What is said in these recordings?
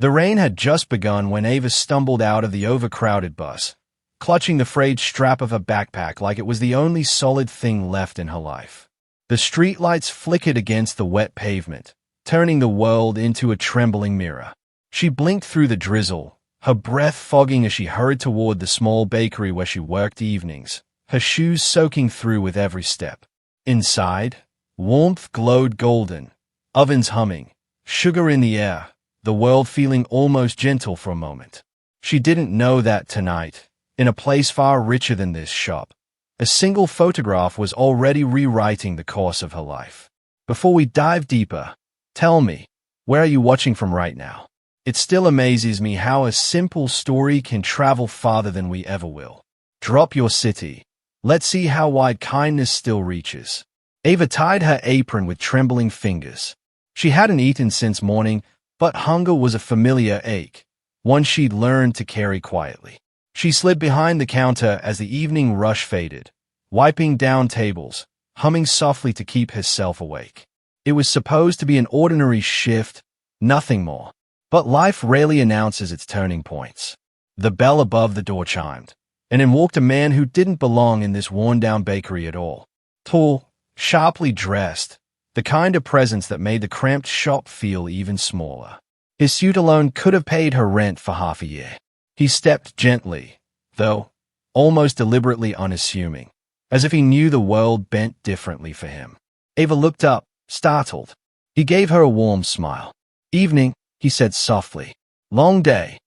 The rain had just begun when Ava stumbled out of the overcrowded bus, clutching the frayed strap of her backpack like it was the only solid thing left in her life. The streetlights flickered against the wet pavement, turning the world into a trembling mirror. She blinked through the drizzle, her breath fogging as she hurried toward the small bakery where she worked evenings, her shoes soaking through with every step. Inside, warmth glowed golden, ovens humming, sugar in the air, the world feeling almost gentle for a moment. She didn't know that tonight, in a place far richer than this shop, a single photograph was already rewriting the course of her life. Before we dive deeper, tell me, where are you watching from right now? It still amazes me how a simple story can travel farther than we ever will. Drop your city. Let's see how wide kindness still reaches. Ava tied her apron with trembling fingers. She hadn't eaten since morning, but hunger was a familiar ache, one she'd learned to carry quietly. She slid behind the counter as the evening rush faded, wiping down tables, humming softly to keep herself awake. It was supposed to be an ordinary shift, nothing more. But life rarely announces its turning points. The bell above the door chimed, and in walked a man who didn't belong in this worn-down bakery at all. Tall, sharply dressed, the kind of presence that made the cramped shop feel even smaller. His suit alone could have paid her rent for half a year. He stepped gently, though, almost deliberately unassuming, as if he knew the world bent differently for him. Ava looked up, startled. He gave her a warm smile. "Evening," he said softly. "Long day."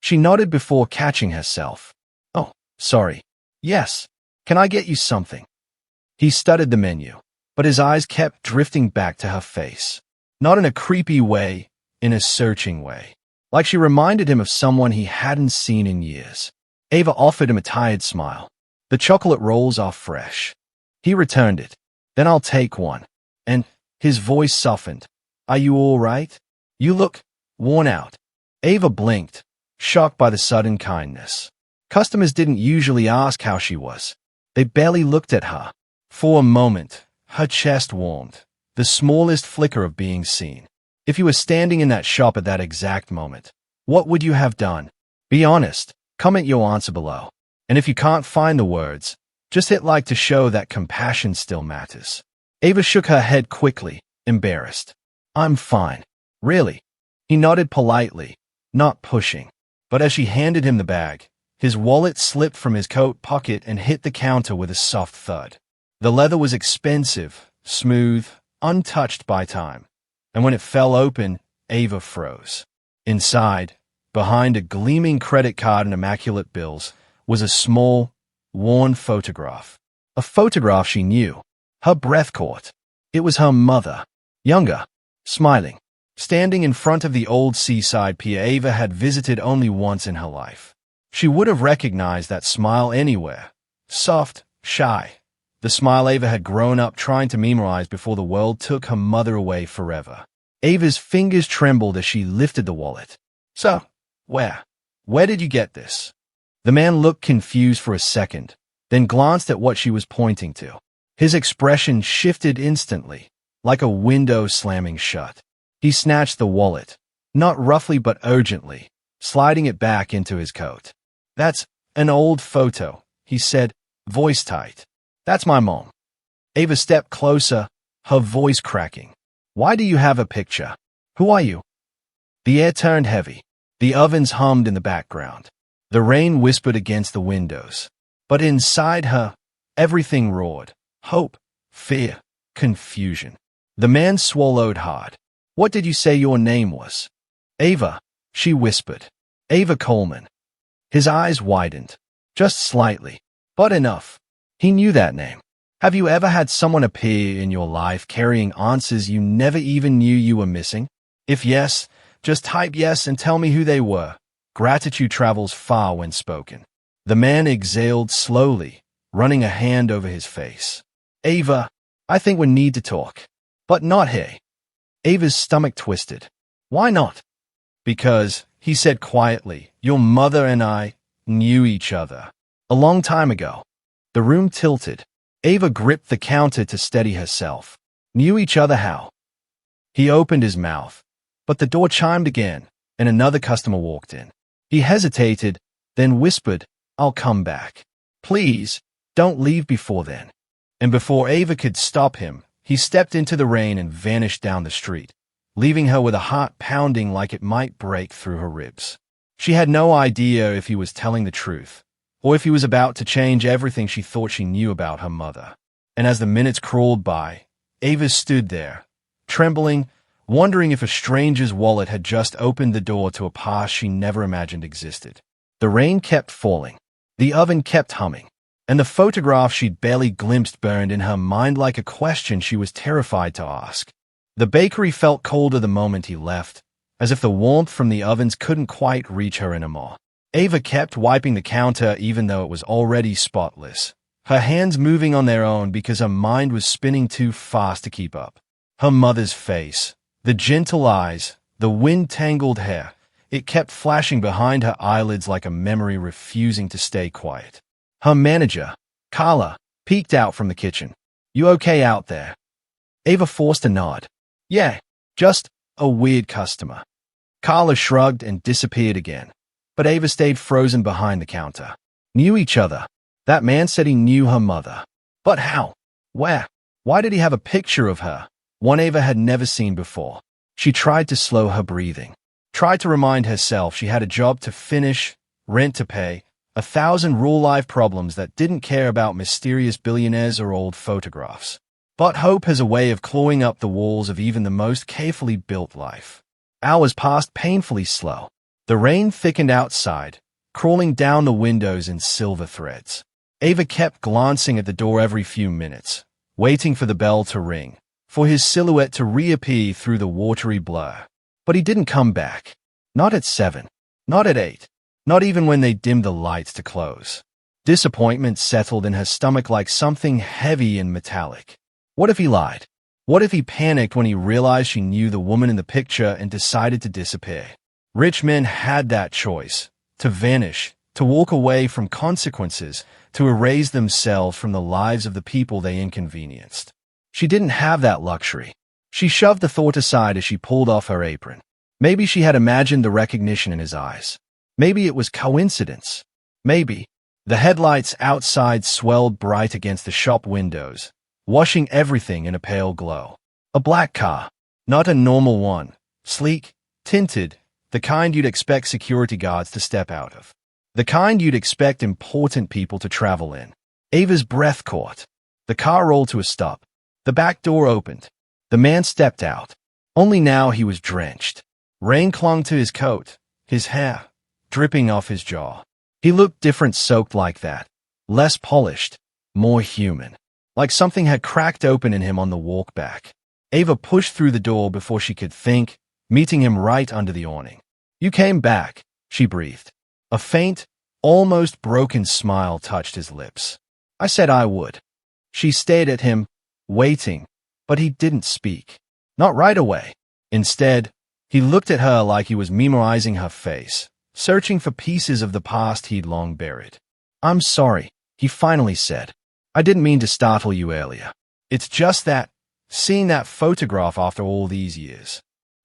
She nodded before catching herself. "Oh, sorry. Yes. Can I get you something?" He studied the menu, but his eyes kept drifting back to her face. Not in a creepy way, in a searching way. Like she reminded him of someone he hadn't seen in years. Ava offered him a tired smile. "The chocolate rolls are fresh." He returned it. "Then I'll take one." And his voice softened. "Are you all right? You look worn out." Ava blinked, shocked by the sudden kindness. Customers didn't usually ask how she was. They barely looked at her. For a moment, her chest warmed, the smallest flicker of being seen. If you were standing in that shop at that exact moment, what would you have done? Be honest. Comment your answer below. And if you can't find the words, just hit like to show that compassion still matters. Ava shook her head quickly, embarrassed. "I'm fine." "Really?" He nodded politely, not pushing. But as she handed him the bag, his wallet slipped from his coat pocket and hit the counter with a soft thud. The leather was expensive, smooth, untouched by time. And when it fell open, Ava froze. Inside, behind a gleaming credit card and immaculate bills, was a small, worn photograph. A photograph she knew. Her breath caught. It was her mother, younger, smiling, standing in front of the old seaside pier Ava had visited only once in her life. She would have recognized that smile anywhere. Soft, shy. The smile Ava had grown up trying to memorize before the world took her mother away forever. Ava's fingers trembled as she lifted the wallet. "So, where did you get this?" The man looked confused for a second, then glanced at what she was pointing to. His expression shifted instantly, like a window slamming shut. He snatched the wallet, not roughly but urgently, sliding it back into his coat. "That's an old photo," he said, voice tight. "That's my mom." Ava stepped closer, her voice cracking. "Why do you have a picture? Who are you?" The air turned heavy. The ovens hummed in the background. The rain whispered against the windows. But inside her, everything roared. Hope, fear, confusion. The man swallowed hard. "What did you say your name was?" "Ava," she whispered. "Ava Coleman." His eyes widened, just slightly, but enough. He knew that name. Have you ever had someone appear in your life carrying answers you never even knew you were missing? If yes, just type yes and tell me who they were. Gratitude travels far when spoken. The man exhaled slowly, running a hand over his face. "Ava, I think we need to talk. But not here." Ava's stomach twisted. "Why not?" "Because," he said quietly, "your mother and I knew each other. A long time ago." The room tilted. Ava gripped the counter to steady herself. "Knew each other how?" He opened his mouth, but the door chimed again, and another customer walked in. He hesitated, then whispered, "I'll come back. Please, don't leave before then." And before Ava could stop him, he stepped into the rain and vanished down the street, leaving her with a heart pounding like it might break through her ribs. She had no idea if he was telling the truth, or if he was about to change everything she thought she knew about her mother. And as the minutes crawled by, Ava stood there, trembling, wondering if a stranger's wallet had just opened the door to a past she never imagined existed. The rain kept falling, the oven kept humming, and the photograph she'd barely glimpsed burned in her mind like a question she was terrified to ask. The bakery felt colder the moment he left, as if the warmth from the ovens couldn't quite reach her anymore. Ava kept wiping the counter even though it was already spotless, her hands moving on their own because her mind was spinning too fast to keep up. Her mother's face, the gentle eyes, the wind-tangled hair, it kept flashing behind her eyelids like a memory refusing to stay quiet. Her manager, Carla, peeked out from the kitchen. "You okay out there?" Ava forced a nod. "Yeah, just a weird customer." Carla shrugged and disappeared again, but Ava stayed frozen behind the counter. Knew each other. That man said he knew her mother. But how? Where? Why did he have a picture of her, one Ava had never seen before? She tried to slow her breathing, tried to remind herself she had a job to finish, rent to pay, 1,000 real-life problems that didn't care about mysterious billionaires or old photographs. But hope has a way of clawing up the walls of even the most carefully built life. Hours passed painfully slow. The rain thickened outside, crawling down the windows in silver threads. Ava kept glancing at the door every few minutes, waiting for the bell to ring, for his silhouette to reappear through the watery blur. But he didn't come back. Not at 7. Not at 8. Not even when they dimmed the lights to close. Disappointment settled in her stomach like something heavy and metallic. What if he lied? What if he panicked when he realized she knew the woman in the picture and decided to disappear? Rich men had that choice, to vanish, to walk away from consequences, to erase themselves from the lives of the people they inconvenienced. She didn't have that luxury. She shoved the thought aside as she pulled off her apron. Maybe she had imagined the recognition in his eyes. Maybe it was coincidence. Maybe. The headlights outside swelled bright against the shop windows, washing everything in a pale glow. A black car, not a normal one, sleek, tinted, the kind you'd expect security guards to step out of. The kind you'd expect important people to travel in. Ava's breath caught. The car rolled to a stop. The back door opened. The man stepped out. Only now he was drenched. Rain clung to his coat, his hair, dripping off his jaw. He looked different soaked like that. Less polished, more human. Like something had cracked open in him on the walk back. Ava pushed through the door before she could think, meeting him right under the awning. "You came back," she breathed. A faint, almost broken smile touched his lips. "I said I would." She stared at him, waiting, but he didn't speak. Not right away. Instead, he looked at her like he was memorizing her face, searching for pieces of the past he'd long buried. "I'm sorry," he finally said. "I didn't mean to startle you earlier. It's just that, seeing that photograph after all these years."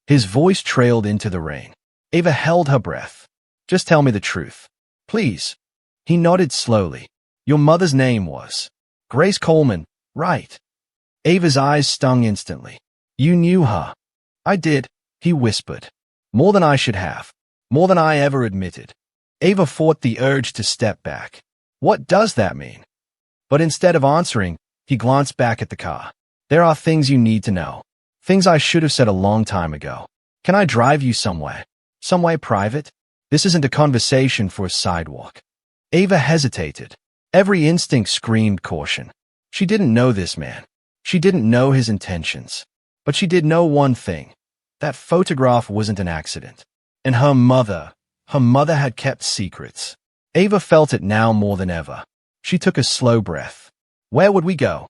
His voice trailed into the rain. Ava held her breath. "Just tell me the truth. Please." He nodded slowly. "Your mother's name was Grace Coleman, right?" Ava's eyes stung instantly. "You knew her." "I did," he whispered. "More than I should have. More than I ever admitted." Ava fought the urge to step back. What does that mean? But instead of answering, he glanced back at the car. "There are things you need to know. Things I should have said a long time ago. Can I drive you somewhere? Somewhere private? This isn't a conversation for a sidewalk." Ava hesitated. Every instinct screamed caution. She didn't know this man. She didn't know his intentions. But she did know one thing. That photograph wasn't an accident. And her mother had kept secrets. Ava felt it now more than ever. She took a slow breath. "Where would we go?"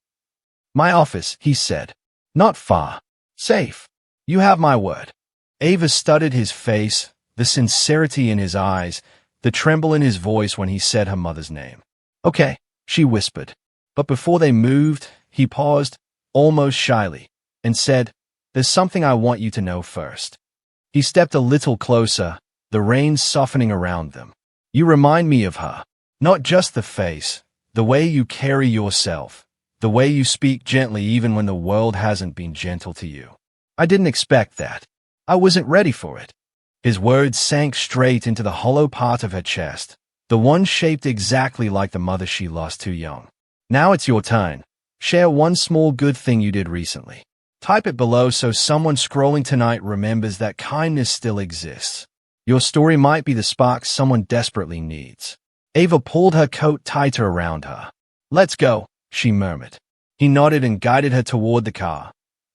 "My office," he said. "Not far. Safe. You have my word." Ava studied his face, the sincerity in his eyes, the tremble in his voice when he said her mother's name. "Okay," she whispered. But before they moved, he paused, almost shyly, and said, "There's something I want you to know first." He stepped a little closer, the rain softening around them. You remind me of her. Not just the face, the way you carry yourself, the way you speak gently even when the world hasn't been gentle to you. I didn't expect that. I wasn't ready for it. His words sank straight into the hollow part of her chest, the one shaped exactly like the mother she lost too young. Now it's your turn. Share one small good thing you did recently. Type it below so someone scrolling tonight remembers that kindness still exists. Your story might be the spark someone desperately needs. Ava pulled her coat tighter around her. Let's go, she murmured. He nodded and guided her toward the car,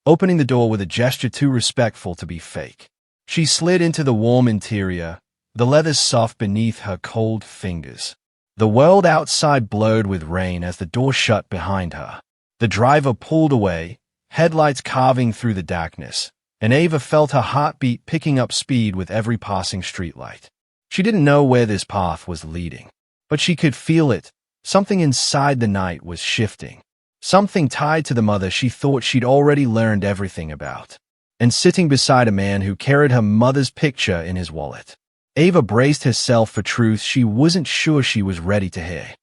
opening the door with a gesture too respectful to be fake. She slid into the warm interior, the leather soft beneath her cold fingers. The world outside blurred with rain as the door shut behind her. The driver pulled away, headlights carving through the darkness, and Ava felt her heartbeat picking up speed with every passing streetlight. She didn't know where this path was leading, but she could feel it. Something inside the night was shifting. Something tied to the mother she thought she'd already learned everything about. And sitting beside a man who carried her mother's picture in his wallet. Ava braced herself for truth she wasn't sure she was ready to hear.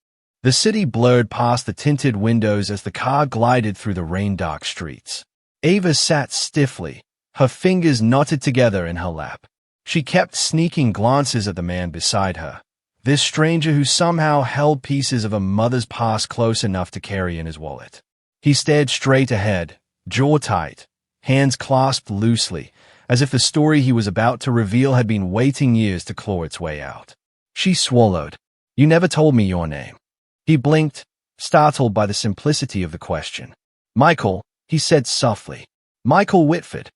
The city blurred past the tinted windows as the car glided through the rain-dark streets. Ava sat stiffly, her fingers knotted together in her lap. She kept sneaking glances at the man beside her, this stranger who somehow held pieces of a mother's past close enough to carry in his wallet. He stared straight ahead, jaw tight, hands clasped loosely, as if the story he was about to reveal had been waiting years to claw its way out. She swallowed. You never told me your name. He blinked, startled by the simplicity of the question. Michael, he said softly. Michael Whitford.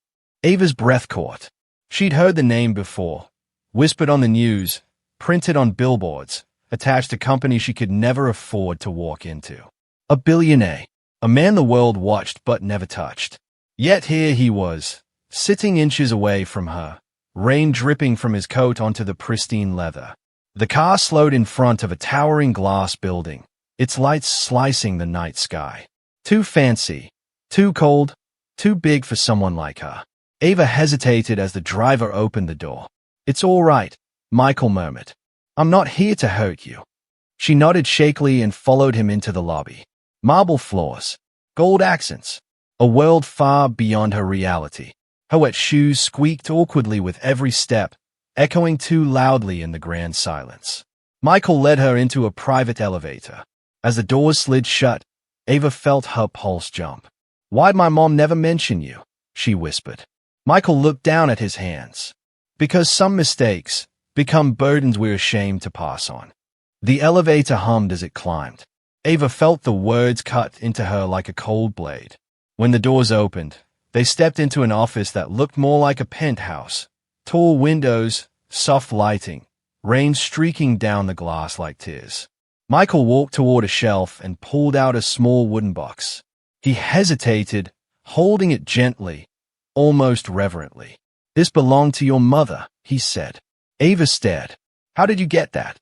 Ava's breath caught. She'd heard the name before, whispered on the news, printed on billboards, attached to companies she could never afford to walk into. A billionaire, a man the world watched but never touched. Yet here he was, sitting inches away from her, rain dripping from his coat onto the pristine leather. The car slowed in front of a towering glass building, its lights slicing the night sky. Too fancy, too cold, too big for someone like her. Ava hesitated as the driver opened the door. It's all right, Michael murmured. I'm not here to hurt you. She nodded shakily and followed him into the lobby. Marble floors, gold accents, a world far beyond her reality. Her wet shoes squeaked awkwardly with every step, echoing too loudly in the grand silence. Michael led her into a private elevator. As the doors slid shut, Ava felt her pulse jump. Why'd my mom never mention you? She whispered. Michael looked down at his hands. Because some mistakes become burdens we're ashamed to pass on. The elevator hummed as it climbed. Ava felt the words cut into her like a cold blade. When the doors opened, they stepped into an office that looked more like a penthouse. Tall windows, soft lighting, rain streaking down the glass like tears. Michael walked toward a shelf and pulled out a small wooden box. He hesitated, holding it gently, almost reverently. This belonged to your mother, he said. Ava stared. How did you get that?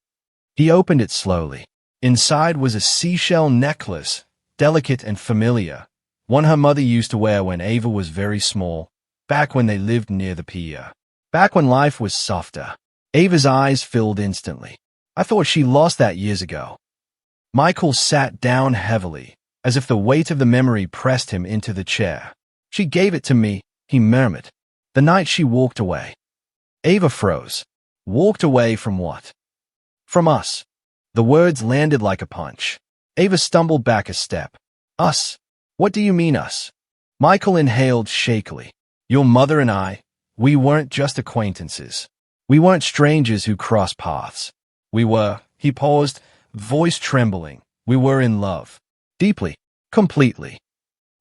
He opened it slowly. Inside was a seashell necklace, delicate and familiar, one her mother used to wear when Ava was very small, back when they lived near the pier. Back when life was softer. Ava's eyes filled instantly. I thought she lost that years ago. Michael sat down heavily, as if the weight of the memory pressed him into the chair. She gave it to me, he murmured. The night she walked away. Ava froze. Walked away from what? From us. The words landed like a punch. Ava stumbled back a step. Us? What do you mean us? Michael inhaled shakily. Your mother and I, we weren't just acquaintances. We weren't strangers who crossed paths. We were, he paused, voice trembling. We were in love. Deeply. Completely.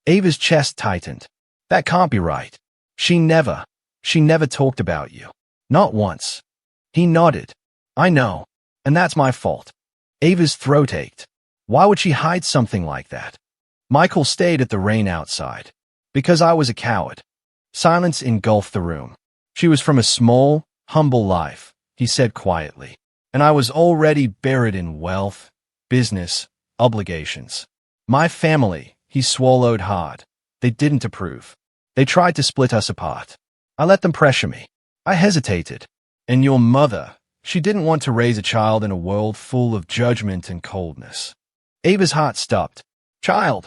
Ava's chest tightened. That can't be right. She never talked about you. Not once. He nodded. I know. And that's my fault. Ava's throat ached. Why would she hide something like that? Michael stayed at the rain outside. Because I was a coward. Silence engulfed the room. She was from a small, humble life, he said quietly. And I was already buried in wealth, business, obligations. My family, he swallowed hard. They didn't approve. They tried to split us apart. I let them pressure me. I hesitated. And your mother, she didn't want to raise a child in a world full of judgment and coldness. Ava's heart stopped. Child.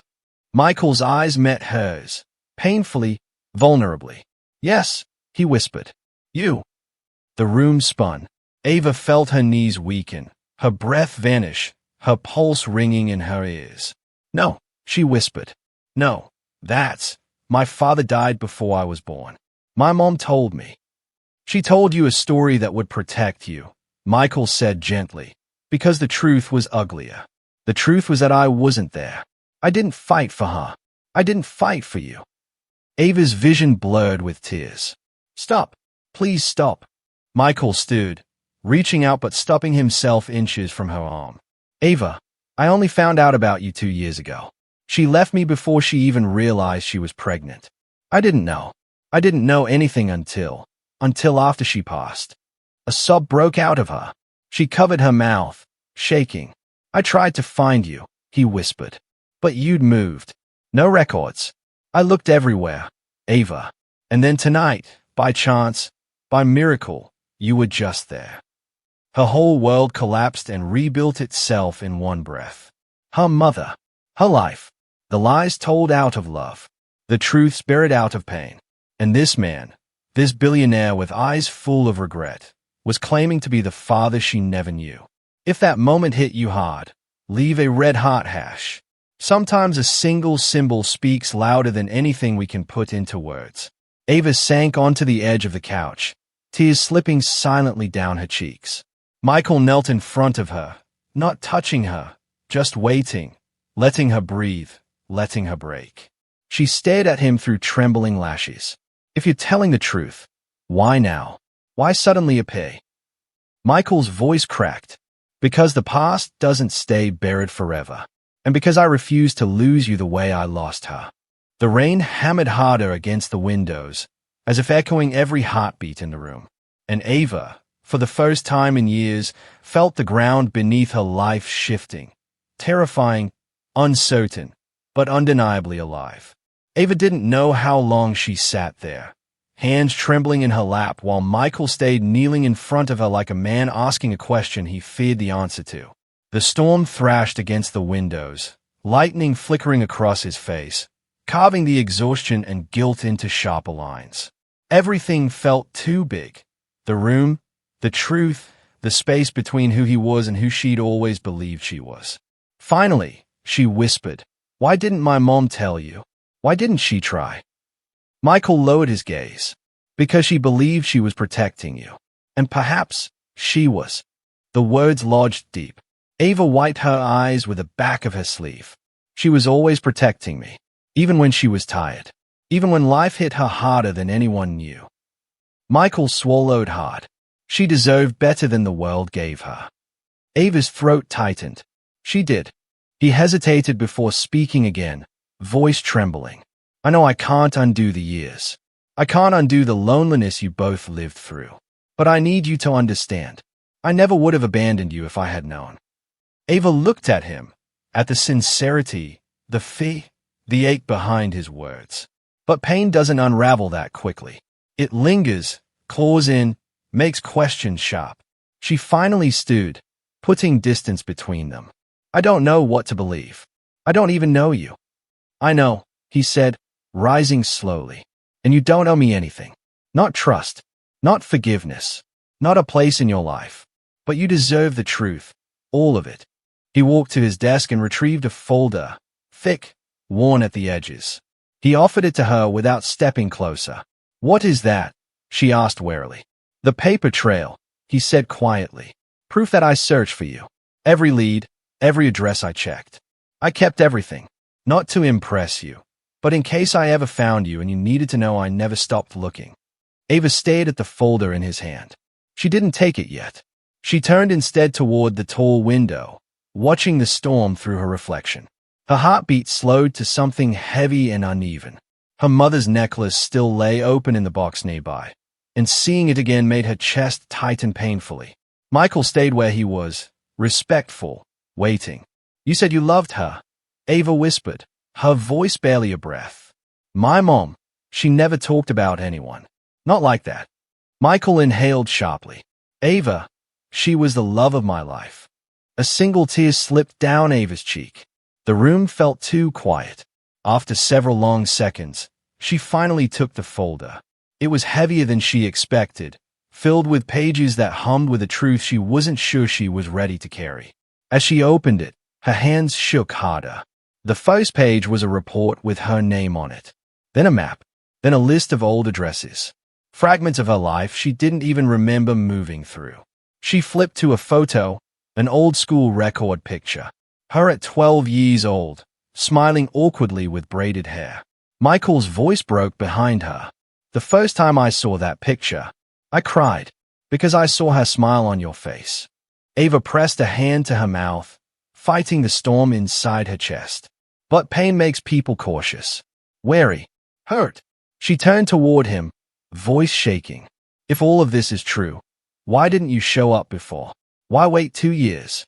Michael's eyes met hers, painfully, vulnerably. Yes, he whispered. You. The room spun. Ava felt her knees weaken, her breath vanish, her pulse ringing in her ears. No, she whispered. No, my father died before I was born. My mom told me. She told you a story that would protect you, Michael said gently, because the truth was uglier. The truth was that I wasn't there. I didn't fight for her. I didn't fight for you. Ava's vision blurred with tears. Stop. Please stop. Michael stood, reaching out but stopping himself inches from her arm. Ava, I only found out about you 2 years ago. She left me before she even realized she was pregnant. I didn't know. I didn't know anything until after she passed. A sob broke out of her. She covered her mouth, shaking. I tried to find you, he whispered. But you'd moved. No records. I looked everywhere, Ava. And then tonight, by chance, by miracle, you were just there. Her whole world collapsed and rebuilt itself in one breath. Her mother, her life, the lies told out of love, the truths buried out of pain. And this man, this billionaire with eyes full of regret, was claiming to be the father she never knew. If that moment hit you hard, leave a red heart hash. Sometimes a single symbol speaks louder than anything we can put into words. Ava sank onto the edge of the couch, tears slipping silently down her cheeks. Michael knelt in front of her, not touching her, just waiting, letting her breathe, letting her break. She stared at him through trembling lashes. If you're telling the truth, why now? Why suddenly appear? Michael's voice cracked. Because the past doesn't stay buried forever. And because I refuse to lose you the way I lost her. The rain hammered harder against the windows, as if echoing every heartbeat in the room. And Ava, for the first time in years, felt the ground beneath her life shifting, terrifying, uncertain, but undeniably alive. Ava didn't know how long she sat there, hands trembling in her lap while Michael stayed kneeling in front of her like a man asking a question he feared the answer to. The storm thrashed against the windows, lightning flickering across his face, carving the exhaustion and guilt into sharper lines. Everything felt too big. The room, the truth, the space between who he was and who she'd always believed she was. Finally, she whispered, "Why didn't my mom tell you? Why didn't she try?" Michael lowered his gaze. Because she believed she was protecting you. And perhaps she was. The words lodged deep. Ava wiped her eyes with the back of her sleeve. She was always protecting me, even when she was tired, even when life hit her harder than anyone knew. Michael swallowed hard. She deserved better than the world gave her. Ava's throat tightened. She did. He hesitated before speaking again, voice trembling. I know I can't undo the years. I can't undo the loneliness you both lived through. But I need you to understand. I never would have abandoned you if I had known. Ava looked at him, at the sincerity, the fear, the ache behind his words. But pain doesn't unravel that quickly. It lingers, claws in, makes questions sharp. She finally stood, putting distance between them. I don't know what to believe. I don't even know you. I know, he said, rising slowly. And you don't owe me anything. Not trust, not forgiveness, not a place in your life. But you deserve the truth, all of it. He walked to his desk and retrieved a folder, thick, worn at the edges. He offered it to her without stepping closer. What is that? She asked warily. The paper trail, he said quietly. Proof that I searched for you. Every lead, every address I checked. I kept everything, not to impress you, but in case I ever found you and you needed to know I never stopped looking. Ava stared at the folder in his hand. She didn't take it yet. She turned instead toward the tall window, watching the storm through her reflection. Her heartbeat slowed to something heavy and uneven. Her mother's necklace still lay open in the box nearby, and seeing it again made her chest tighten painfully. Michael stayed where he was, respectful, waiting. You said you loved her, Ava whispered, her voice barely a breath. My mom, she never talked about anyone. Not like that. Michael inhaled sharply. Ava, she was the love of my life. A single tear slipped down Ava's cheek. The room felt too quiet. After several long seconds, she finally took the folder. It was heavier than she expected, filled with pages that hummed with a truth she wasn't sure she was ready to carry. As she opened it, her hands shook harder. The first page was a report with her name on it. Then a map. Then a list of old addresses. Fragments of her life she didn't even remember moving through. She flipped to a photo, an old-school record picture. Her at 12 years old, smiling awkwardly with braided hair. Michael's voice broke behind her. The first time I saw that picture, I cried, because I saw her smile on your face. Ava pressed a hand to her mouth, fighting the storm inside her chest. But pain makes people cautious, wary, hurt. She turned toward him, voice shaking. If all of this is true, why didn't you show up before? Why wait 2 years?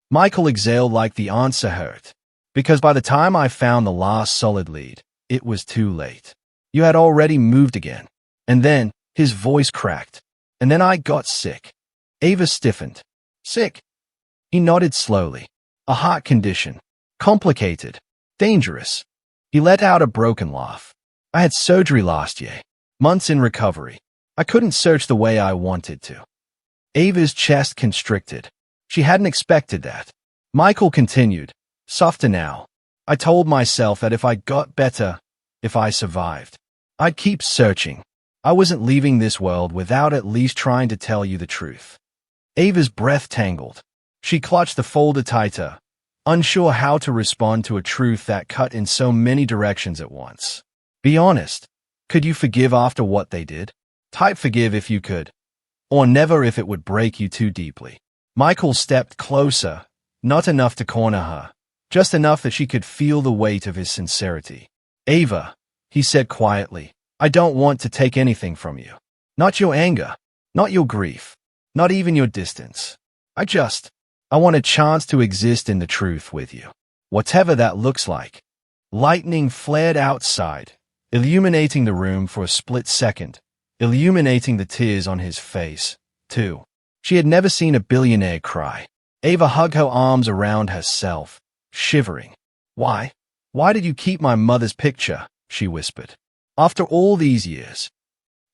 Michael exhaled like the answer hurt. Because by the time I found the last solid lead, it was too late. You had already moved again. And then, his voice cracked. And then I got sick. Ava stiffened. Sick? He nodded slowly. A heart condition. Complicated. Dangerous. He let out a broken laugh. I had surgery last year. Months in recovery. I couldn't search the way I wanted to. Ava's chest constricted. She hadn't expected that. Michael continued. Softer now. I told myself that if I got better, if I survived, I'd keep searching. I wasn't leaving this world without at least trying to tell you the truth. Ava's breath tangled. She clutched the folder tighter, unsure how to respond to a truth that cut in so many directions at once. Be honest. Could you forgive after what they did? Type forgive if you could. Or never if it would break you too deeply. Michael stepped closer, not enough to corner her, just enough that she could feel the weight of his sincerity. Ava, he said quietly, I don't want to take anything from you. Not your anger, not your grief, not even your distance. I want a chance to exist in the truth with you. Whatever that looks like. Lightning flared outside, illuminating the room for a split second, illuminating the tears on his face, too. She had never seen a billionaire cry. Ava hugged her arms around herself, shivering. Why? Why did you keep my mother's picture? She whispered. After all these years.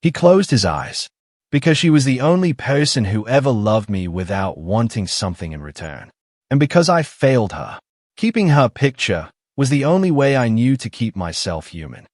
He closed his eyes. Because she was the only person who ever loved me without wanting something in return. And because I failed her. Keeping her picture was the only way I knew to keep myself human.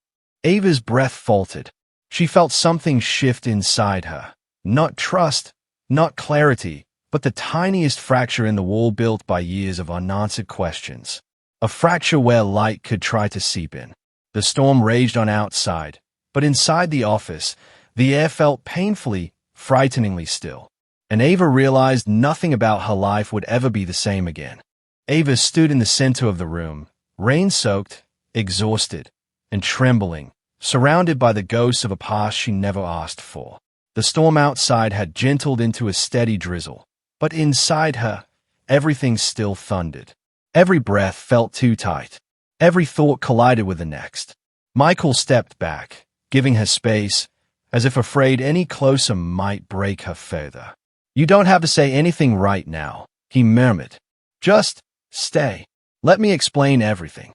Ava's breath faltered. She felt something shift inside her. Not trust, not clarity, but the tiniest fracture in the wall built by years of unanswered questions. A fracture where light could try to seep in. The storm raged on outside, but inside the office, the air felt painfully, frighteningly still. And Ava realized nothing about her life would ever be the same again. Ava stood in the center of the room, rain-soaked, exhausted, and trembling, surrounded by the ghosts of a past she never asked for. The storm outside had gentled into a steady drizzle, but inside her, everything still thundered. Every breath felt too tight. Every thought collided with the next. Michael stepped back, giving her space, as if afraid any closer might break her further. You don't have to say anything right now, he murmured. Just stay. Let me explain everything.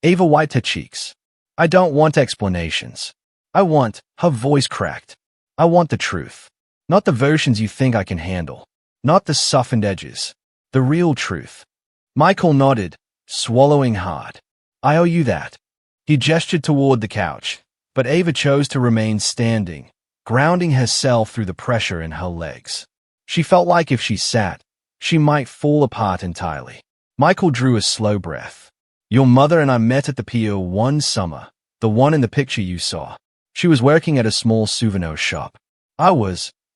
Ava wiped her cheeks. I don't want explanations. Her voice cracked. I want the truth. Not the versions you think I can handle. Not the softened edges. The real truth. Michael nodded, swallowing hard. I owe you that. He gestured toward the couch, but Ava chose to remain standing, grounding herself through the pressure in her legs. She felt like if she sat, she might fall apart entirely. Michael drew a slow breath. Your mother and I met at the pier one summer, the one in the picture you saw. She was working at a small souvenir shop.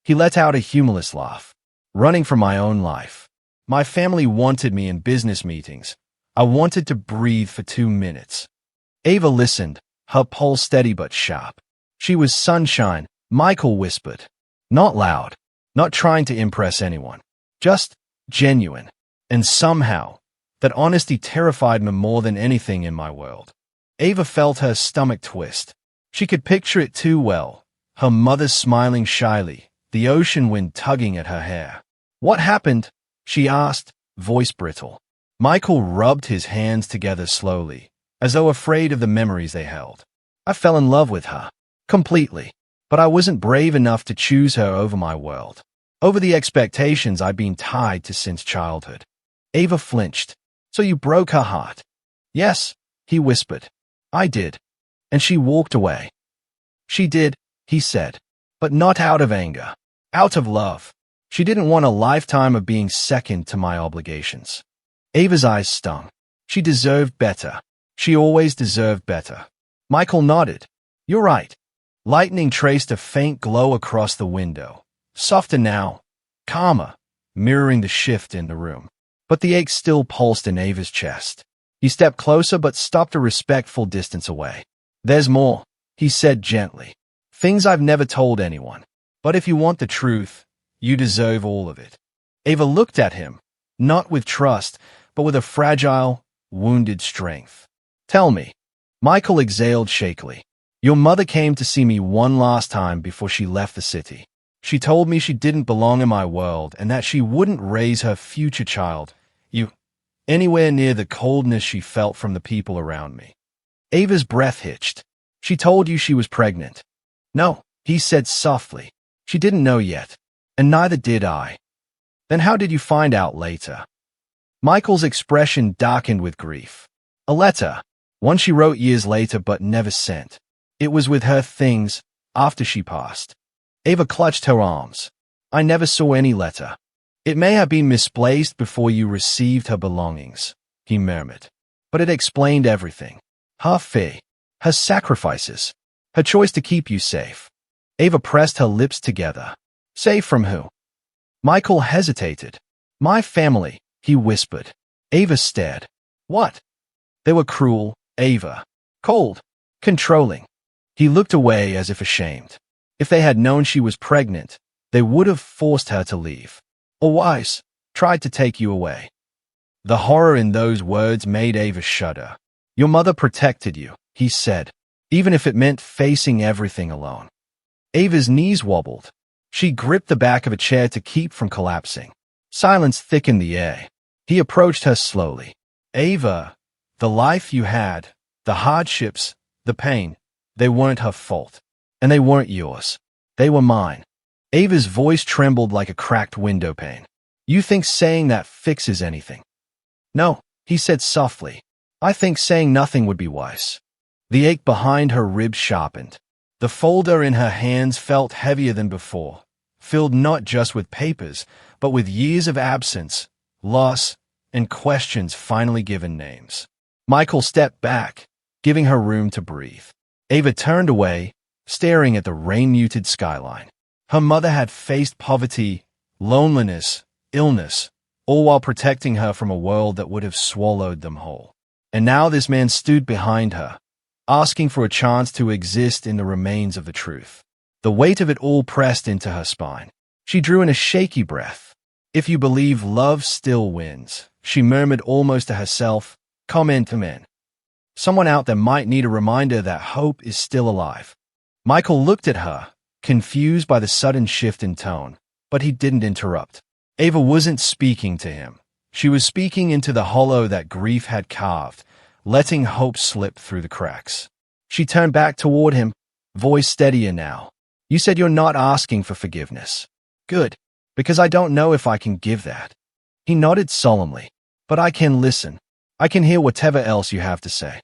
He let out a humorless laugh, running from my own life. My family wanted me in business meetings. I wanted to breathe for 2 minutes. Ava listened, her pulse steady but sharp. She was sunshine, Michael whispered. Not loud, not trying to impress anyone. Just genuine. And somehow, that honesty terrified me more than anything in my world. Ava felt her stomach twist. She could picture it too well. Her mother smiling shyly, the ocean wind tugging at her hair. "What happened?" she asked, voice brittle. Michael rubbed his hands together slowly, as though afraid of the memories they held. "I fell in love with her. Completely. But I wasn't brave enough to choose her over my world. Over the expectations I'd been tied to since childhood." Ava flinched. "So you broke her heart?" "Yes," he whispered. "I did." And she walked away. "She did," he said. "But not out of anger. Out of love. She didn't want a lifetime of being second to my obligations." Ava's eyes stung. She deserved better. She always deserved better. Michael nodded. "You're right." Lightning traced a faint glow across the window. Softer now, calmer, mirroring the shift in the room. But the ache still pulsed in Ava's chest. He stepped closer but stopped a respectful distance away. "There's more," he said gently. "Things I've never told anyone. But if you want the truth, you deserve all of it." Ava looked at him, not with trust, but with a fragile, wounded strength. "Tell me." Michael exhaled shakily. "Your mother came to see me one last time before she left the city. She told me she didn't belong in my world and that she wouldn't raise her future child, you, anywhere near the coldness she felt from the people around me." Ava's breath hitched. "She told you she was pregnant?" "No," he said softly. "She didn't know yet, and neither did I." "Then how did you find out later?" Michael's expression darkened with grief. "A letter. One she wrote years later but never sent. It was with her things after she passed." Ava clutched her arms. "I never saw any letter." "It may have been misplaced before you received her belongings," he murmured. "But it explained everything. Her fear, her sacrifices, her choice to keep you safe." Ava pressed her lips together. "Safe from who?" Michael hesitated. "My family," he whispered. Ava stared. "What?" "They were cruel, Ava. Cold. Controlling." He looked away as if ashamed. "If they had known she was pregnant, they would have forced her to leave. Or worse, tried to take you away." The horror in those words made Ava shudder. "Your mother protected you," he said, "even if it meant facing everything alone." Ava's knees wobbled. She gripped the back of a chair to keep from collapsing. Silence thickened the air. He approached her slowly. "Ava, the life you had, the hardships, the pain, they weren't her fault. And they weren't yours. They were mine." Ava's voice trembled like a cracked window pane. "You think saying that fixes anything?" "No," he said softly. "I think saying nothing would be wise." The ache behind her ribs sharpened. The folder in her hands felt heavier than before, filled not just with papers, but with years of absence, loss, and questions finally given names. Michael stepped back, giving her room to breathe. Ava turned away, staring at the rain-muted skyline. Her mother had faced poverty, loneliness, illness, all while protecting her from a world that would have swallowed them whole. And now this man stood behind her, asking for a chance to exist in the remains of the truth. The weight of it all pressed into her spine. She drew in a shaky breath. "If you believe love still wins," she murmured almost to herself, "comment to men. Someone out there might need a reminder that hope is still alive." Michael looked at her, confused by the sudden shift in tone, but he didn't interrupt. Ava wasn't speaking to him. She was speaking into the hollow that grief had carved, letting hope slip through the cracks. She turned back toward him, voice steadier now. "You said you're not asking for forgiveness." "Good, because I don't know if I can give that." He nodded solemnly. "But I can listen. I can hear whatever else you have to say."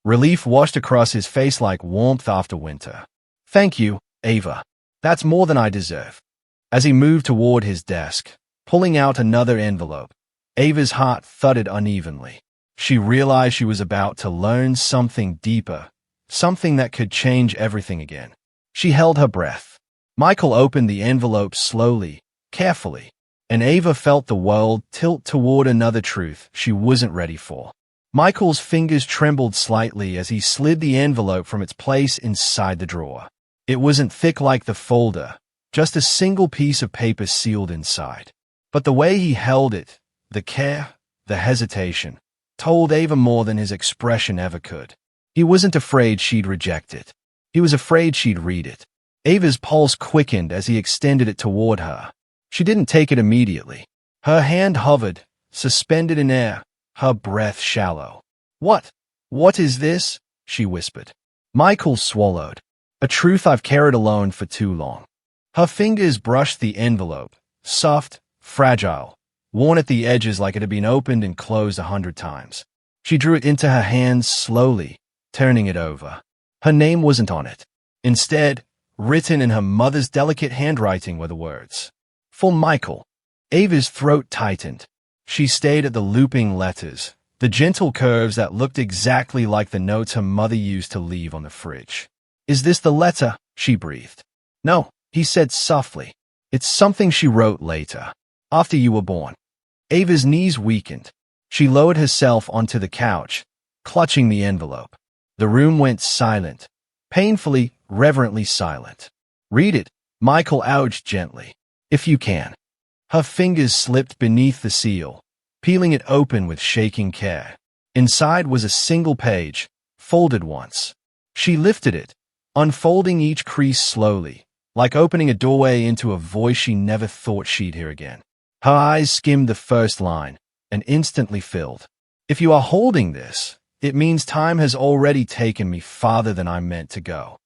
Relief washed across his face like warmth after winter. "Thank you, Ava. That's more than I deserve." As he moved toward his desk, pulling out another envelope, Ava's heart thudded unevenly. She realized she was about to learn something deeper, something that could change everything again. She held her breath. Michael opened the envelope slowly, carefully, and Ava felt the world tilt toward another truth she wasn't ready for. Michael's fingers trembled slightly as he slid the envelope from its place inside the drawer. It wasn't thick like the folder, just a single piece of paper sealed inside. But the way he held it, the care, the hesitation, told Ava more than his expression ever could. He wasn't afraid she'd reject it. He was afraid she'd read it. Ava's pulse quickened as he extended it toward her. She didn't take it immediately. Her hand hovered, suspended in air, her breath shallow. What is this?" she whispered. Michael swallowed. "A truth I've carried alone for too long." Her fingers brushed the envelope, soft, fragile, worn at the edges like it had been opened and closed 100 times. She drew it into her hands slowly, turning it over. Her name wasn't on it. Instead, written in her mother's delicate handwriting were the words, "For Michael." Ava's throat tightened. She stared at the looping letters, the gentle curves that looked exactly like the notes her mother used to leave on the fridge. "Is this the letter?" she breathed. "No," he said softly. "It's something she wrote later, after you were born." Ava's knees weakened. She lowered herself onto the couch, clutching the envelope. The room went silent, painfully, reverently silent. "Read it," Michael urged gently, "if you can." Her fingers slipped beneath the seal, peeling it open with shaking care. Inside was a single page, folded once. She lifted it, unfolding each crease slowly, like opening a doorway into a voice she never thought she'd hear again. Her eyes skimmed the first line, and instantly filled. "If you are holding this, it means time has already taken me farther than I'm meant to go."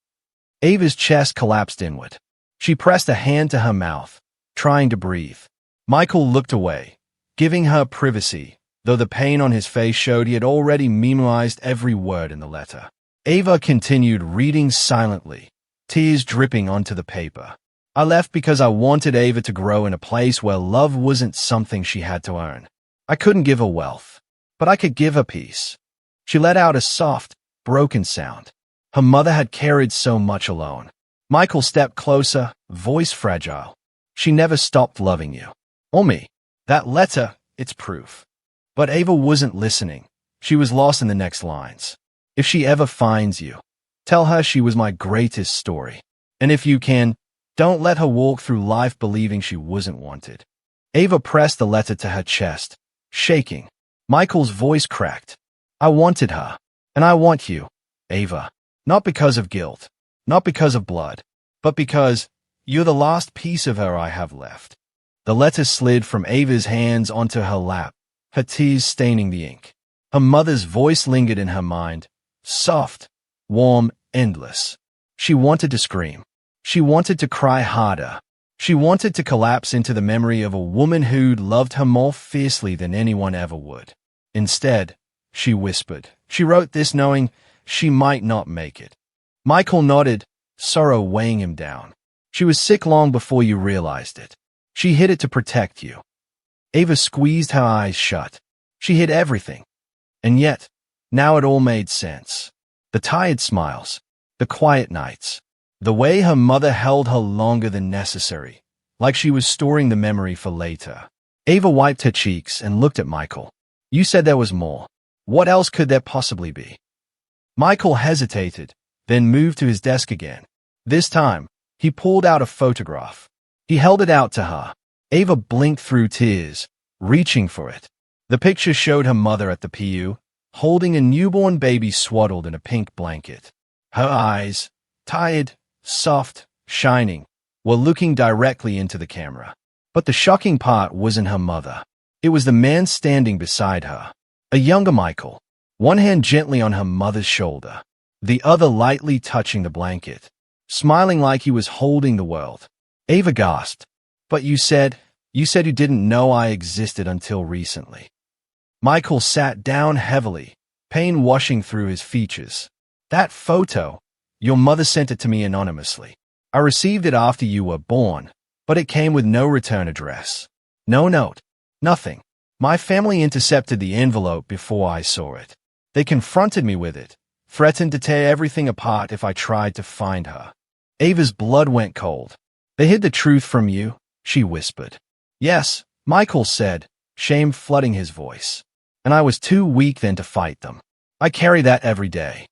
Ava's chest collapsed inward. She pressed a hand to her mouth, trying to breathe. Michael looked away, giving her privacy, though the pain on his face showed he had already memorized every word in the letter. Ava continued reading silently, tears dripping onto the paper. "I left because I wanted Ava to grow in a place where love wasn't something she had to earn. I couldn't give her wealth, but I could give her peace." She let out a soft, broken sound. Her mother had carried so much alone. Michael stepped closer, voice fragile. "She never stopped loving you. Or me. That letter, it's proof." But Ava wasn't listening. She was lost in the next lines. "If she ever finds you, tell her she was my greatest story. And if you can, don't let her walk through life believing she wasn't wanted." Ava pressed the letter to her chest, shaking. Michael's voice cracked. "I wanted her, and I want you, Ava. Not because of guilt, not because of blood, but because you're the last piece of her I have left." The letter slid from Ava's hands onto her lap, her tears staining the ink. Her mother's voice lingered in her mind, soft, warm, endless. She wanted to scream. She wanted to cry harder. She wanted to collapse into the memory of a woman who'd loved her more fiercely than anyone ever would. Instead, she whispered. She wrote this knowing she might not make it. Michael nodded, sorrow weighing him down. "She was sick long before you realized it. She hid it to protect you." Ava squeezed her eyes shut. She hid everything. And yet, now it all made sense. The tired smiles, the quiet nights, the way her mother held her longer than necessary, like she was storing the memory for later. Ava wiped her cheeks and looked at Michael. "You said there was more. What else could there possibly be?" Michael hesitated, then moved to his desk again. This time, he pulled out a photograph. He held it out to her. Ava blinked through tears, reaching for it. The picture showed her mother at the PU, holding a newborn baby swaddled in a pink blanket. Her eyes, tired, soft, shining, were looking directly into the camera. But the shocking part wasn't her mother. It was the man standing beside her, a younger Michael, one hand gently on her mother's shoulder, the other lightly touching the blanket, smiling like he was holding the world. Ava gasped. "But you said you didn't know I existed until recently." Michael sat down heavily, pain washing through his features. "That photo, your mother sent it to me anonymously. I received it after you were born, but it came with no return address. No note. Nothing. My family intercepted the envelope before I saw it. They confronted me with it, threatened to tear everything apart if I tried to find her." Ava's blood went cold. "They hid the truth from you," she whispered. "Yes," Michael said, shame flooding his voice. "And I was too weak then to fight them. I carry that every day."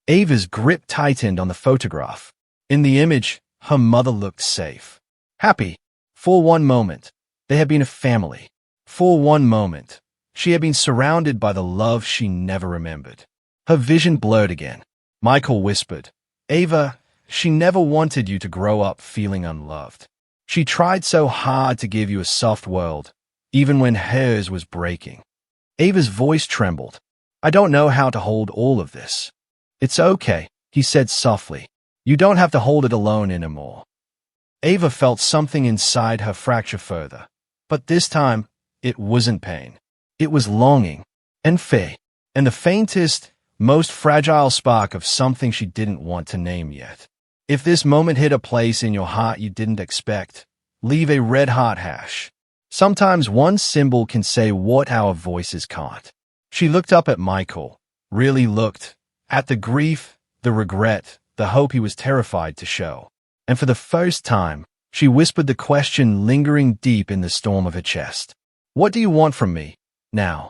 Ava's grip tightened on the photograph. In the image, her mother looked safe, happy. For one moment, they had been a family. For one moment, she had been surrounded by the love she never remembered. Her vision blurred again. Michael whispered, "Ava, she never wanted you to grow up feeling unloved. She tried so hard to give you a soft world, even when hers was breaking. Ava's voice trembled. I don't know how to hold all of this. It's okay, he said softly. You don't have to hold it alone anymore. Ava felt something inside her fracture further, but this time, it wasn't pain. It was longing and fear, and the faintest, most fragile spark of something she didn't want to name yet. If this moment hit a place in your heart you didn't expect, leave a red heart hash. Sometimes one symbol can say what our voices can't. She looked up at Michael, really looked, at the grief, the regret, the hope he was terrified to show. And for the first time, she whispered the question lingering deep in the storm of her chest. What do you want from me, now?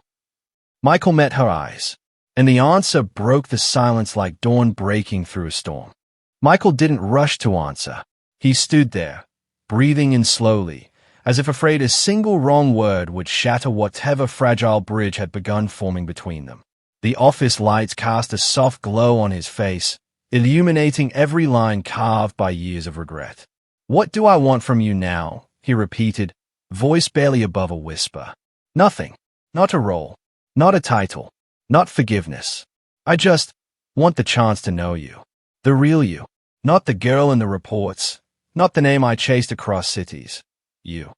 Michael met her eyes, and the answer broke the silence like dawn breaking through a storm. Michael didn't rush to answer. He stood there, breathing in slowly, as if afraid a single wrong word would shatter whatever fragile bridge had begun forming between them. The office lights cast a soft glow on his face, illuminating every line carved by years of regret. What do I want from you now? He repeated, voice barely above a whisper. Nothing. Not a role. Not a title. Not forgiveness. I just want the chance to know you. The real you. Not the girl in the reports. Not the name I chased across cities. You.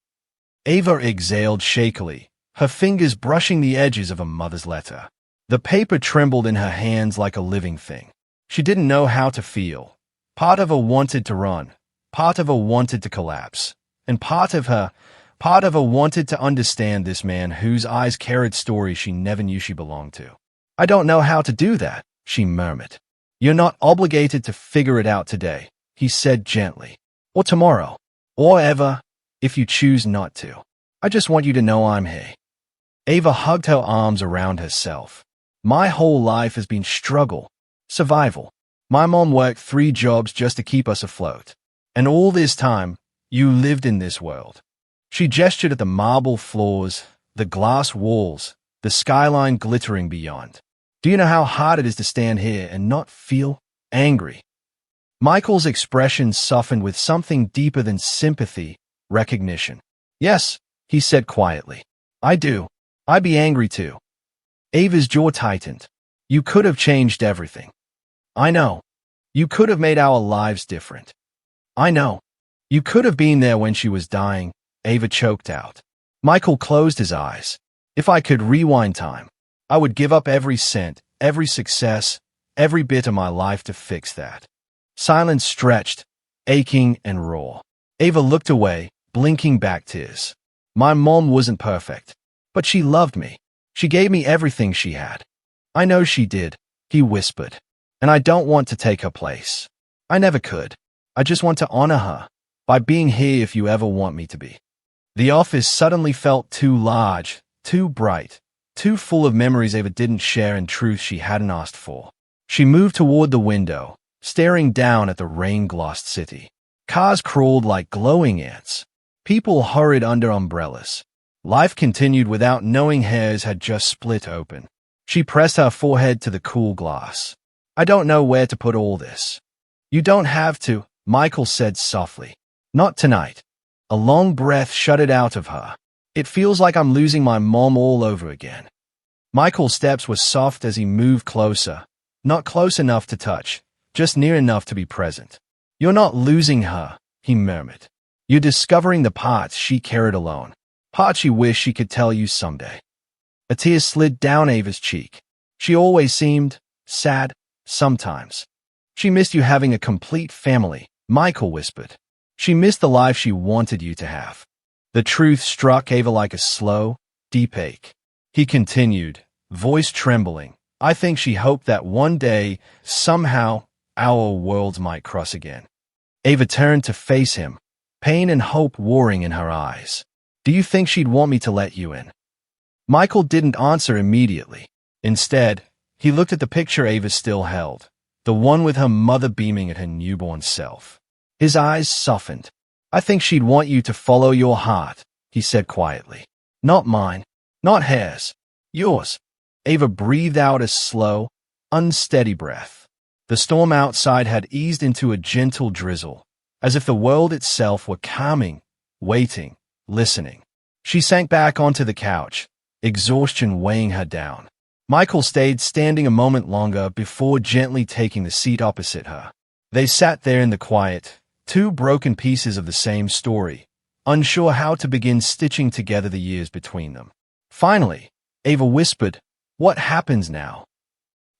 Ava exhaled shakily, her fingers brushing the edges of a mother's letter. The paper trembled in her hands like a living thing. She didn't know how to feel. Part of her wanted to run. Part of her wanted to collapse. And part of her wanted to understand this man whose eyes carried stories she never knew she belonged to. I don't know how to do that, she murmured. You're not obligated to figure it out today, he said gently. Or tomorrow. Or ever, if you choose not to. I just want you to know I'm here. Ava hugged her arms around herself. My whole life has been struggle. Survival. My mom worked 3 jobs just to keep us afloat. And all this time, you lived in this world. She gestured at the marble floors, the glass walls, the skyline glittering beyond. Do you know how hard it is to stand here and not feel angry? Michael's expression softened with something deeper than sympathy, recognition. Yes, he said quietly. I do. I'd be angry too. Ava's jaw tightened. You could have changed everything. I know. You could have made our lives different. I know. You could have been there when she was dying, Ava choked out. Michael closed his eyes. If I could rewind time, I would give up every cent, every success, every bit of my life to fix that. Silence stretched, aching and raw. Ava looked away, blinking back tears. My mom wasn't perfect, but she loved me. She gave me everything she had. I know she did, he whispered. And I don't want to take her place. I never could. I just want to honor her by being here if you ever want me to be. The office suddenly felt too large, too bright, too full of memories Ava didn't share and truths she hadn't asked for. She moved toward the window, staring down at the rain-glossed city. Cars crawled like glowing ants. People hurried under umbrellas. Life continued without knowing hers had just split open. She pressed her forehead to the cool glass. I don't know where to put all this. You don't have to, Michael said softly. Not tonight. A long breath shuddered out of her. It feels like I'm losing my mom all over again. Michael's steps were soft as he moved closer. Not close enough to touch, just near enough to be present. You're not losing her, he murmured. You're discovering the parts she carried alone. Parts she wished she could tell you someday. A tear slid down Ava's cheek. She always seemed sad, sometimes. She missed you having a complete family, Michael whispered. She missed the life she wanted you to have. The truth struck Ava like a slow, deep ache. He continued, voice trembling. I think she hoped that one day, somehow, our worlds might cross again. Ava turned to face him, pain and hope warring in her eyes. Do you think she'd want me to let you in? Michael didn't answer immediately. Instead, he looked at the picture Ava still held, the one with her mother beaming at her newborn self. His eyes softened. I think she'd want you to follow your heart, he said quietly. Not mine, not hers, yours. Ava breathed out a slow, unsteady breath. The storm outside had eased into a gentle drizzle, as if the world itself were calming, waiting, listening. She sank back onto the couch, exhaustion weighing her down. Michael stayed standing a moment longer before gently taking the seat opposite her. They sat there in the quiet, two broken pieces of the same story, unsure how to begin stitching together the years between them. Finally, Ava whispered, "What happens now?"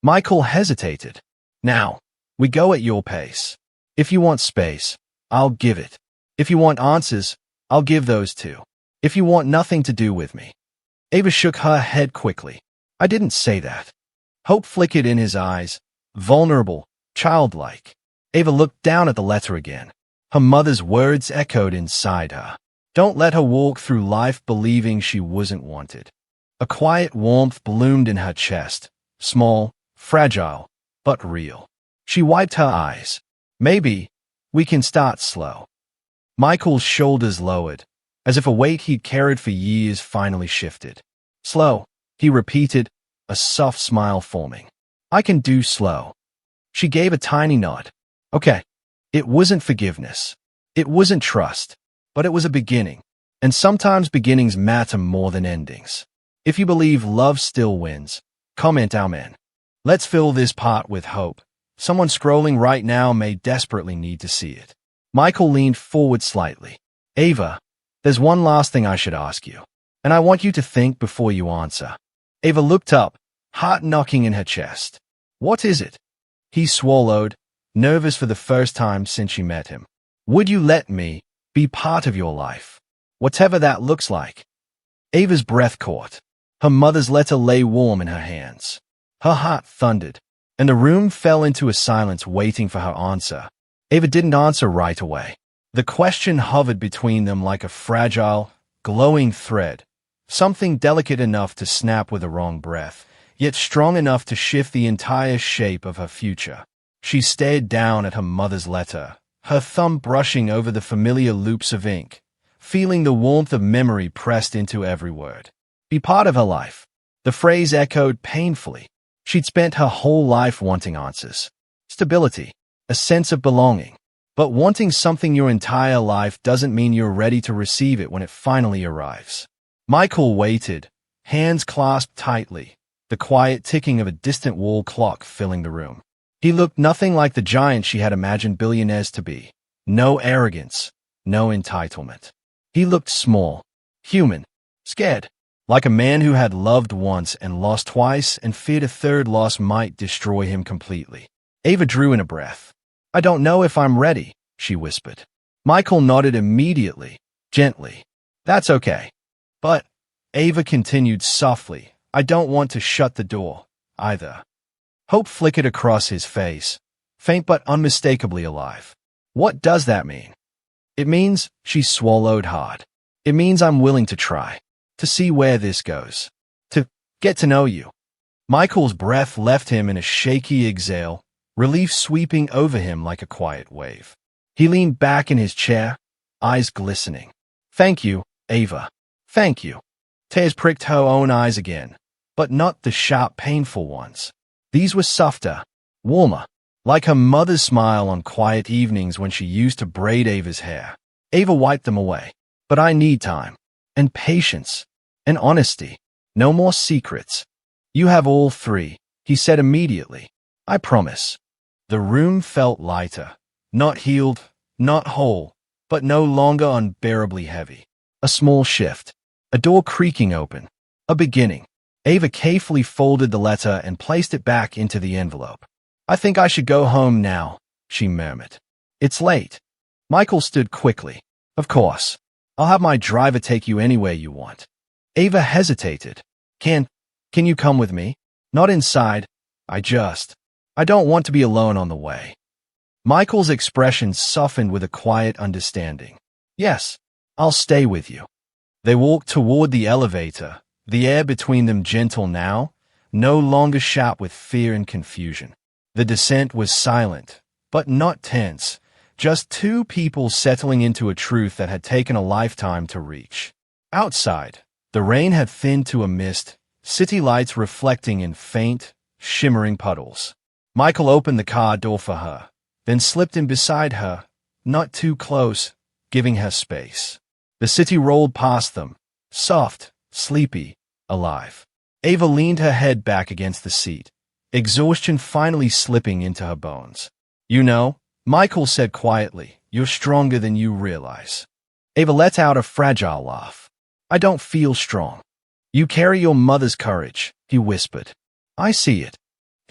Michael hesitated. "Now, we go at your pace. If you want space, I'll give it. If you want answers, I'll give those too. If you want nothing to do with me." Ava shook her head quickly. "I didn't say that." Hope flickered in his eyes, vulnerable, childlike. Ava looked down at the letter again. Her mother's words echoed inside her. Don't let her walk through life believing she wasn't wanted. A quiet warmth bloomed in her chest, small, fragile, but real. She wiped her eyes. "Maybe we can start slow." Michael's shoulders lowered, as if a weight he'd carried for years finally shifted. "Slow," he repeated, a soft smile forming. "I can do slow." She gave a tiny nod. "Okay." It wasn't forgiveness. It wasn't trust. But it was a beginning. And sometimes beginnings matter more than endings. If you believe love still wins, comment amen. Let's fill this part with hope. Someone scrolling right now may desperately need to see it. Michael leaned forward slightly. "Ava, there's one last thing I should ask you. And I want you to think before you answer." Ava looked up, heart knocking in her chest. "What is it?" He swallowed, nervous for the first time since she met him. "Would you let me be part of your life? Whatever that looks like." Ava's breath caught. Her mother's letter lay warm in her hands. Her heart thundered, and the room fell into a silence waiting for her answer. Ava didn't answer right away. The question hovered between them like a fragile, glowing thread, something delicate enough to snap with a wrong breath, yet strong enough to shift the entire shape of her future. She stared down at her mother's letter, her thumb brushing over the familiar loops of ink, feeling the warmth of memory pressed into every word. Be part of her life. The phrase echoed painfully. She'd spent her whole life wanting answers. Stability. A sense of belonging. But wanting something your entire life doesn't mean you're ready to receive it when it finally arrives. Michael waited, hands clasped tightly, the quiet ticking of a distant wall clock filling the room. He looked nothing like the giant she had imagined billionaires to be. No arrogance, no entitlement. He looked small, human, scared, like a man who had loved once and lost twice and feared a third loss might destroy him completely. Ava drew in a breath. "I don't know if I'm ready," she whispered. Michael nodded immediately, gently. "That's okay." "But," Ava continued softly, "I don't want to shut the door, either." Hope flickered across his face, faint but unmistakably alive. "What does that mean?" "It means," she swallowed hard. "It means I'm willing to try, to see where this goes, to get to know you." Michael's breath left him in a shaky exhale, relief sweeping over him like a quiet wave. He leaned back in his chair, eyes glistening. "Thank you, Ava. Thank you." Tears pricked her own eyes again, but not the sharp, painful ones. These were softer, warmer, like her mother's smile on quiet evenings when she used to braid Ava's hair. Ava wiped them away. "But I need time, and patience, and honesty. No more secrets." "You have all three," he said immediately. "I promise." The room felt lighter, not healed, not whole, but no longer unbearably heavy. A small shift, a door creaking open, a beginning. Ava carefully folded the letter and placed it back into the envelope. "I think I should go home now," she murmured. "It's late." Michael stood quickly. "Of course. I'll have my driver take you anywhere you want." Ava hesitated. Can you come with me?" "Not inside. I don't want to be alone on the way." Michael's expression softened with a quiet understanding. "Yes, I'll stay with you." They walked toward the elevator, the air between them gentle now, no longer sharp with fear and confusion. The descent was silent, but not tense, just two people settling into a truth that had taken a lifetime to reach. Outside, the rain had thinned to a mist, city lights reflecting in faint, shimmering puddles. Michael opened the car door for her, then slipped in beside her, not too close, giving her space. The city rolled past them, soft, sleepy, alive. Ava leaned her head back against the seat, exhaustion finally slipping into her bones. "You know," Michael said quietly, "you're stronger than you realize." Ava let out a fragile laugh. "I don't feel strong." "You carry your mother's courage," he whispered. "I see it."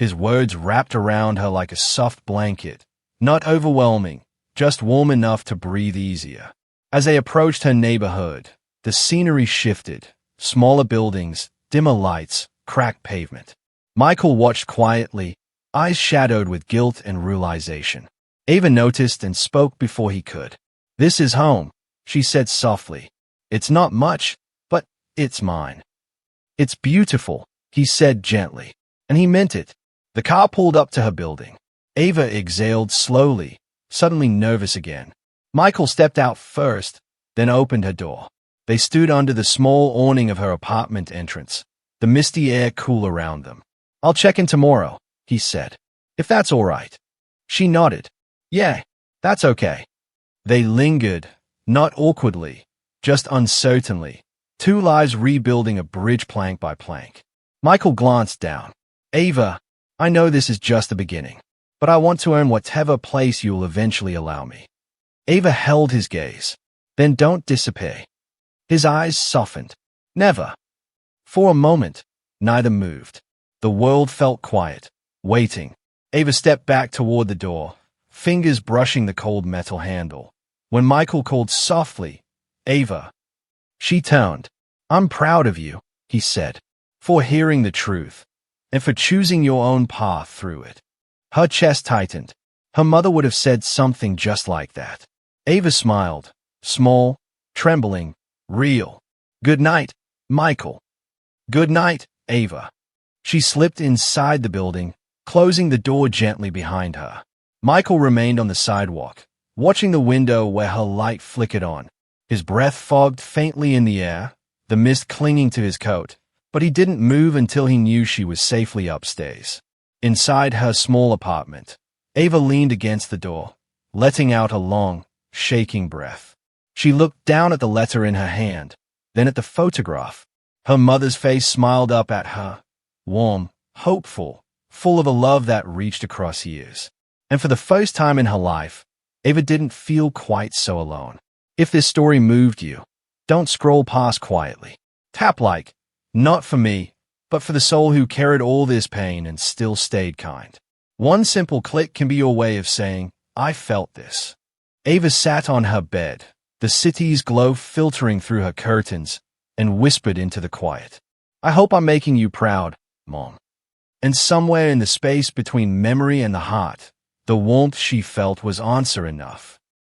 His words wrapped around her like a soft blanket, not overwhelming, just warm enough to breathe easier. As they approached her neighborhood, the scenery shifted, smaller buildings, dimmer lights, cracked pavement. Michael watched quietly, eyes shadowed with guilt and realization. Ava noticed and spoke before he could. "This is home," she said softly. "It's not much, but it's mine." "It's beautiful," he said gently, and he meant it. The car pulled up to her building. Ava exhaled slowly, suddenly nervous again. Michael stepped out first, then opened her door. They stood under the small awning of her apartment entrance, the misty air cool around them. "I'll check in tomorrow," he said. "If that's all right." She nodded. "Yeah, that's okay." They lingered, not awkwardly, just uncertainly, two lives rebuilding a bridge plank by plank. Michael glanced down. "Ava, I know this is just the beginning, but I want to earn whatever place you'll eventually allow me." Ava held his gaze. "Then don't disappear." His eyes softened. "Never." For a moment, neither moved. The world felt quiet, waiting. Ava stepped back toward the door, fingers brushing the cold metal handle. When Michael called softly, "Ava," she turned. "I'm proud of you," he said, "for hearing the truth, and for choosing your own path through it." Her chest tightened. Her mother would have said something just like that. Ava smiled, small, trembling, real. "Good night, Michael." "Good night, Ava." She slipped inside the building, closing the door gently behind her. Michael remained on the sidewalk, watching the window where her light flickered on. His breath fogged faintly in the air, the mist clinging to his coat, but he didn't move until he knew she was safely upstairs. Inside her small apartment, Ava leaned against the door, letting out a long, shaking breath. She looked down at the letter in her hand, then at the photograph. Her mother's face smiled up at her, warm, hopeful, full of a love that reached across years. And for the first time in her life, Ava didn't feel quite so alone. If this story moved you, don't scroll past quietly. Tap like, not for me, but for the soul who carried all this pain and still stayed kind. One simple click can be your way of saying, "I felt this." Ava sat on her bed, the city's glow filtering through her curtains, and whispered into the quiet, "I hope I'm making you proud, Mom." And somewhere in the space between memory and the heart, the warmth she felt was answer enough.